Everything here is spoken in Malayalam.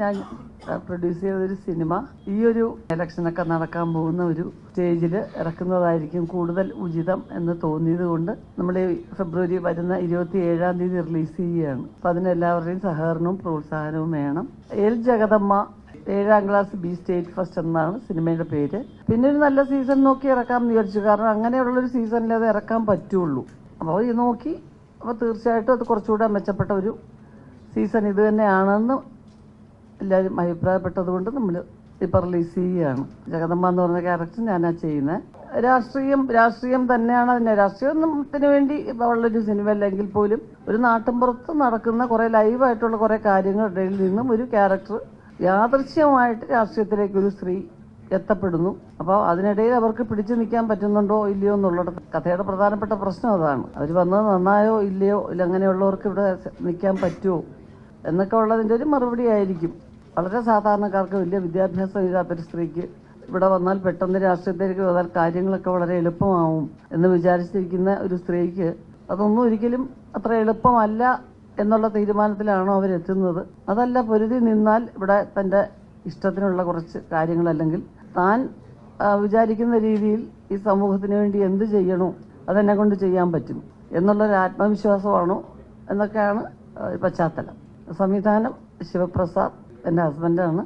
ഞാൻ പ്രൊഡ്യൂസ് ചെയ്തൊരു സിനിമ ഈ ഒരു ഇലക്ഷനൊക്കെ നടക്കാൻ പോകുന്ന ഒരു സ്റ്റേജിൽ ഇറക്കുന്നതായിരിക്കും കൂടുതൽ ഉചിതം എന്ന് തോന്നിയത് കൊണ്ട് നമ്മൾ ഫെബ്രുവരി വരുന്ന 27-ാം തീയതി റിലീസ് ചെയ്യുകയാണ്. അപ്പം അതിനെല്ലാവരുടെയും സഹകരണവും പ്രോത്സാഹനവും വേണം. L Jagadamma 7ാം class B state first എന്നാണ് സിനിമയുടെ പേര്. പിന്നെ ഒരു നല്ല സീസൺ നോക്കി ഇറക്കാമെന്ന് വിചാരിച്ചു. കാരണം അങ്ങനെയുള്ളൊരു സീസണിൽ അത് ഇറക്കാൻ പറ്റുള്ളൂ. അപ്പോൾ ഇത് നോക്കി അപ്പോൾ തീർച്ചയായിട്ടും അത് കുറച്ചുകൂടെ മെച്ചപ്പെട്ട ഒരു സീസൺ ഇത് തന്നെയാണെന്ന് എല്ലാവരും അഭിപ്രായപ്പെട്ടതുകൊണ്ട് നമ്മൾ ഇപ്പോൾ റിലീസ് ചെയ്യുകയാണ്. ജഗദമ്മ എന്ന് പറഞ്ഞ ക്യാരക്ടർ ഞാനാ ചെയ്യുന്നത്. രാഷ്ട്രീയം തന്നെയാണ് അതിൻ്റെ രാഷ്ട്രീയത്തിന് വേണ്ടി ഉള്ളൊരു സിനിമ അല്ലെങ്കിൽ പോലും ഒരു നാട്ടിൻപുറത്ത് നടക്കുന്ന കുറേ ലൈവായിട്ടുള്ള കുറേ കാര്യങ്ങളുടെ നിന്നും ഒരു ക്യാരക്ടർ യാദൃശ്യമായിട്ട് രാഷ്ട്രീയത്തിലേക്ക് ഒരു സ്ത്രീ എത്തപ്പെടുന്നു. അപ്പോൾ അതിനിടയിൽ അവർക്ക് പിടിച്ചു നിൽക്കാൻ പറ്റുന്നുണ്ടോ ഇല്ലയോ എന്നുള്ളത് കഥയുടെ പ്രധാനപ്പെട്ട പ്രശ്നം അതാണ്. അവർ വന്നത് നന്നായോ ഇല്ലയോ ഇല്ല അങ്ങനെയുള്ളവർക്ക് ഇവിടെ നിൽക്കാൻ പറ്റുമോ എന്നൊക്കെ ഉള്ളതിൻ്റെ ഒരു മറുപടി ആയിരിക്കും. വളരെ സാധാരണക്കാർക്ക് വലിയ വിദ്യാഭ്യാസം ഇല്ലാത്തൊരു സ്ത്രീക്ക് ഇവിടെ വന്നാൽ പെട്ടെന്ന് രാഷ്ട്രീയത്തിലേക്ക് വന്നാൽ കാര്യങ്ങളൊക്കെ വളരെ എളുപ്പമാവും എന്ന് വിചാരിച്ചിരിക്കുന്ന ഒരു സ്ത്രീക്ക് അതൊന്നും ഒരിക്കലും അത്ര എളുപ്പമല്ല എന്നുള്ള തീരുമാനത്തിലാണോ അവരെത്തുന്നത്. അതല്ല, പൊരുതി നിന്നാൽ ഇവിടെ തൻ്റെ ഇഷ്ടത്തിനുള്ള കുറച്ച് കാര്യങ്ങളല്ലെങ്കിൽ താൻ വിചാരിക്കുന്ന രീതിയിൽ ഈ സമൂഹത്തിന് വേണ്ടി എന്ത് ചെയ്യണോ അതെന്നെ കൊണ്ട് ചെയ്യാൻ പറ്റും എന്നുള്ളൊരു ആത്മവിശ്വാസമാണോ എന്നൊക്കെയാണ് പശ്ചാത്തലം. സംവിധാനം ശിവപ്രസാദ് എൻ്റെ ഹസ്ബൻഡാണ്.